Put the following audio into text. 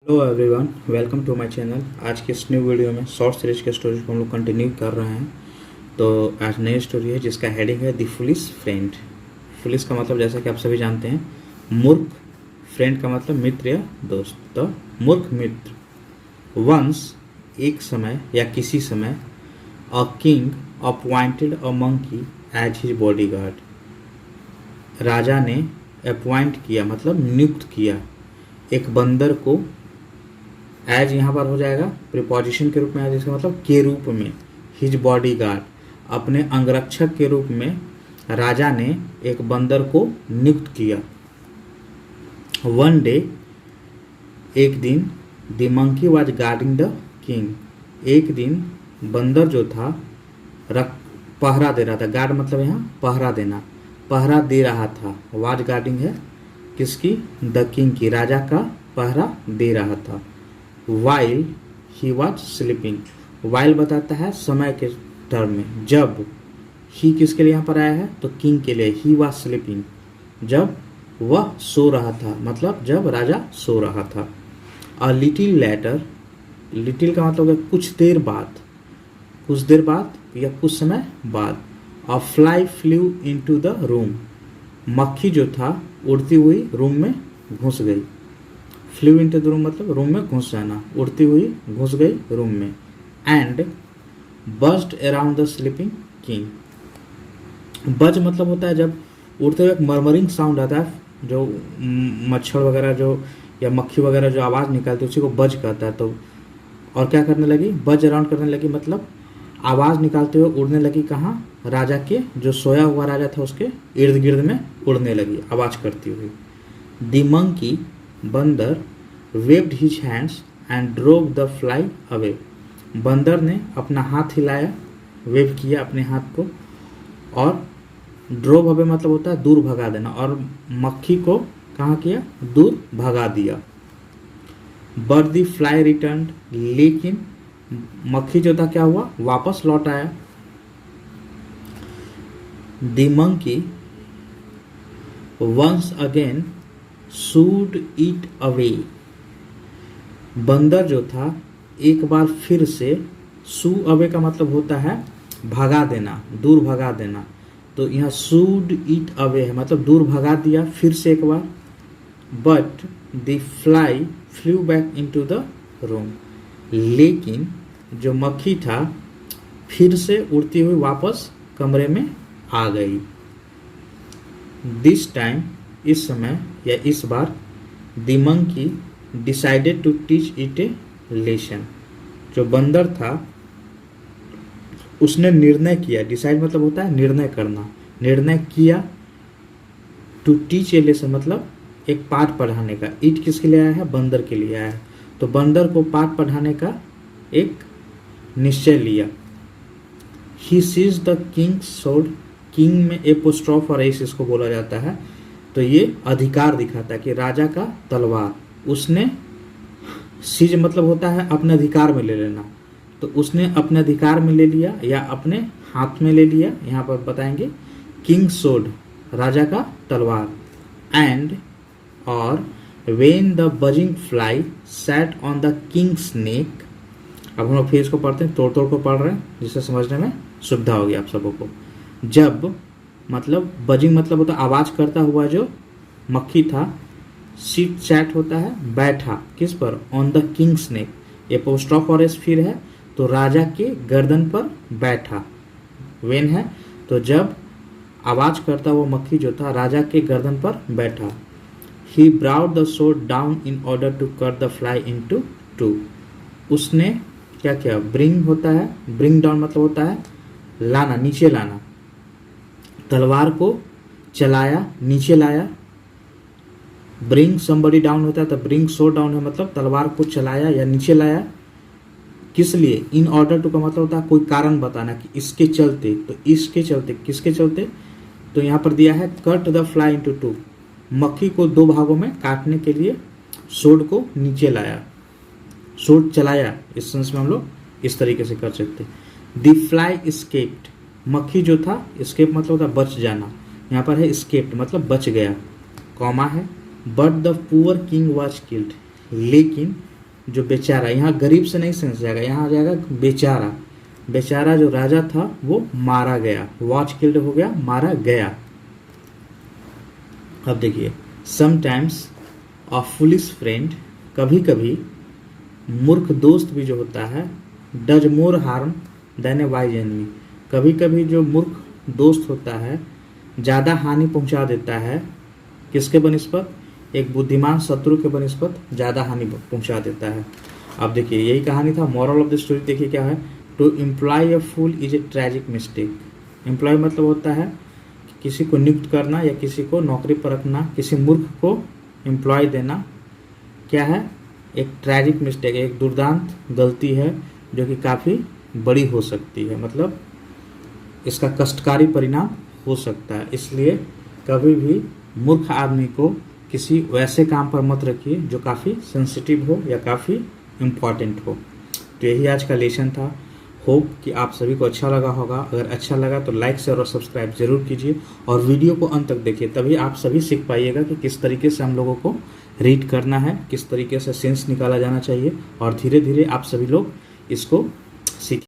Hello everyone, welcome to my channel. आज के इस न्यू वीडियो में शॉर्ट सीरीज के स्टोरी को हम लोग कंटिन्यू कर रहे हैं। तो आज नई स्टोरी है जिसका हेडिंग है द फुलिश फ्रेंड। फुलिश का मतलब जैसा कि आप सभी जानते हैं मूर्ख, फ्रेंड का मतलब मित्र या दोस्त। तो मूर्ख मित्र। वंस एक समय या किसी समय a king appointed a monkey as his bodyguard. राजा ने अपॉइंट किया मतलब नियुक्त किया एक बंदर को। एज यहाँ पर हो जाएगा प्रीपोजिशन के रूप में, जिसका मतलब के रूप में। हिज बॉडीगार्ड अपने अंगरक्षक के रूप में राजा ने एक बंदर को नियुक्त किया। वन डे एक दिन the monkey was guarding the king. एक दिन बंदर जो था पहरा दे रहा था। गार्ड मतलब यहाँ पहरा देना, पहरा दे रहा था। वाज गार्डिंग है किसकी? द किंग की, राजा का पहरा दे रहा था। While he was sleeping. While बताता है समय के टर्म में। जब ही किसके लिए यहाँ पर आया है? तो किंग के लिए। ही वॉज स्लीपिंग जब वह सो रहा था, मतलब जब राजा सो रहा था। अ लिटिल लेटर, लिटिल का मतलब है कुछ देर बाद, कुछ देर बाद या कुछ समय बाद। A fly flew into the room. मक्खी जो था उड़ती हुई रूम में घुस गई। फ्लू इनटू द रूम मतलब रूम में घुस जाना, उड़ती हुई घुस गई रूम में। And buzzed around the sleeping king. Buzz मतलब होता है जब उड़ते हुए एक मरमरिंग साउंड आता है, जो मच्छर वगैरह जो या मक्खी वगैरह जो आवाज़ निकालती है उसी को बज कहता है। तो और क्या करने लगी? बज अराउंड करने लगी, मतलब आवाज़ निकालते हुए उड़ने लगी। कहाँ? राजा के, जो सोया हुआ राजा था उसके इर्द गिर्द में उड़ने लगी आवाज़ करती हुई। द मंकी बंदर waived his hands and drove the fly away. बंदर ने अपना हाथ हिलाया, वेव किया अपने हाथ को, और ड्रोव अवे मतलब होता है दूर भगा देना, और मक्खी को कहाँ किया? दूर भगा दिया। बट द फ्लाई रिटर्न्ड, लेकिन मक्खी जो था क्या हुआ? वापस लौट आया। The monkey once again shooed it away. बंदर जो था एक बार फिर से, सू अवे का मतलब होता है भगा देना, दूर भगा देना। तो यहाँ शूड इट अवे है मतलब दूर भगा दिया फिर से एक बार। But the fly flew back into the room. लेकिन जो मक्खी था फिर से उड़ती हुई वापस कमरे में आ गई। दिस टाइम, इस समय या इस बार, the monkey decided to teach it a lesson. जो बंदर था उसने निर्णय किया, डिसाइड मतलब होता है निर्णय करना, निर्णय किया टू टीच ए लेसन मतलब एक पाठ पढ़ाने का। इट किसके लिए आया है? बंदर के लिए आया है। तो बंदर को पाठ पढ़ाने का एक निश्चय लिया। He sees the king sword. King में एपोस्ट्रोफ और एस इसको बोला जाता है। तो ये अधिकार दिखाता है कि राजा का तलवार उसने, सीज मतलब होता है अपने अधिकार में ले लेना, तो उसने अपने अधिकार में ले लिया या अपने हाथ में ले लिया। यहाँ पर बताएंगे किंग सोर्ड, राजा का तलवार। एंड और when the buzzing fly sat on the king's neck. अब हम लोग फिर इसको पढ़ते हैं, तोड़ तोड़ को पढ़ रहे हैं जिससे समझने में सुविधा होगी आप सबों को। जब मतलब बजिंग मतलब होता है आवाज करता हुआ जो मक्खी था। सीट सैट होता है बैठा, किस पर? On the king's neck. Apostrophe और एस फिर है तो राजा के गर्दन पर बैठा। वेन है तो जब आवाज करता हुआ मक्खी जो था राजा के गर्दन पर बैठा। He brought the sword down in order to cut the fly into two. उसने क्या किया? ब्रिंग होता है, ब्रिंग डाउन मतलब होता है लाना, नीचे लाना। तलवार को चलाया, नीचे लाया। ब्रिंग somebody डाउन होता है तो ब्रिंग sword डाउन है मतलब तलवार को चलाया या नीचे लाया। किस लिए? इन ऑर्डर टू का मतलब होता है कोई कारण बताना कि इसके चलते। तो इसके चलते, किसके चलते? तो यहाँ पर दिया है cut the fly into to. मक्खी को दो भागों में काटने के लिए सोड को नीचे लाया, सोड चलाया। इस सेंस में हम लोग इस तरीके से कर सकते। The fly escaped. मक्खी जो था, एस्केप मतलब होता है बच जाना, यहाँ पर है एस्केप्ड मतलब बच गया, कॉमा है। But the poor king was killed. लेकिन जो बेचारा, यहाँ गरीब से नहीं समझ जाएगा, यहाँ आ जाएगा बेचारा। बेचारा जो राजा था वो मारा गया, वॉच किल्ड हो गया, मारा गया। अब देखिए, समटाइम्स अ फुलिश फ्रेंड, कभी कभी मूर्ख दोस्त भी जो होता है, does more harm then A wise enemy, कभी कभी जो मूर्ख दोस्त होता है ज़्यादा हानि पहुंचा देता है, किसके बनिस्पत, एक बुद्धिमान शत्रु के बनिस्पत ज़्यादा हानि पहुंचा देता है। अब देखिए यही कहानी था। मॉरल ऑफ द स्टोरी देखिए क्या है, to employ a fool is a tragic mistake. Employ मतलब होता है किसी को नियुक्त करना या किसी को नौकरी पर रखना, किसी मूर्ख को एम्प्लॉय देना क्या है, एक ट्रैजिक मिस्टेक, एक दुर्दांत गलती है जो कि काफ़ी बड़ी हो सकती है, मतलब इसका कष्टकारी परिणाम हो सकता है। इसलिए कभी भी मूर्ख आदमी को किसी वैसे काम पर मत रखिए जो काफ़ी सेंसिटिव हो या काफ़ी इम्पॉर्टेंट हो। तो यही आज का लेसन था। होप कि आप सभी को अच्छा लगा होगा। अगर अच्छा लगा तो लाइक शेयर और सब्सक्राइब जरूर कीजिए और वीडियो को अंत तक देखिए, तभी आप सभी सीख पाइएगा कि किस तरीके से हम लोगों को रीड करना है, किस तरीके से सेंस निकाला जाना चाहिए, और धीरे धीरे आप सभी लोग इसको सीख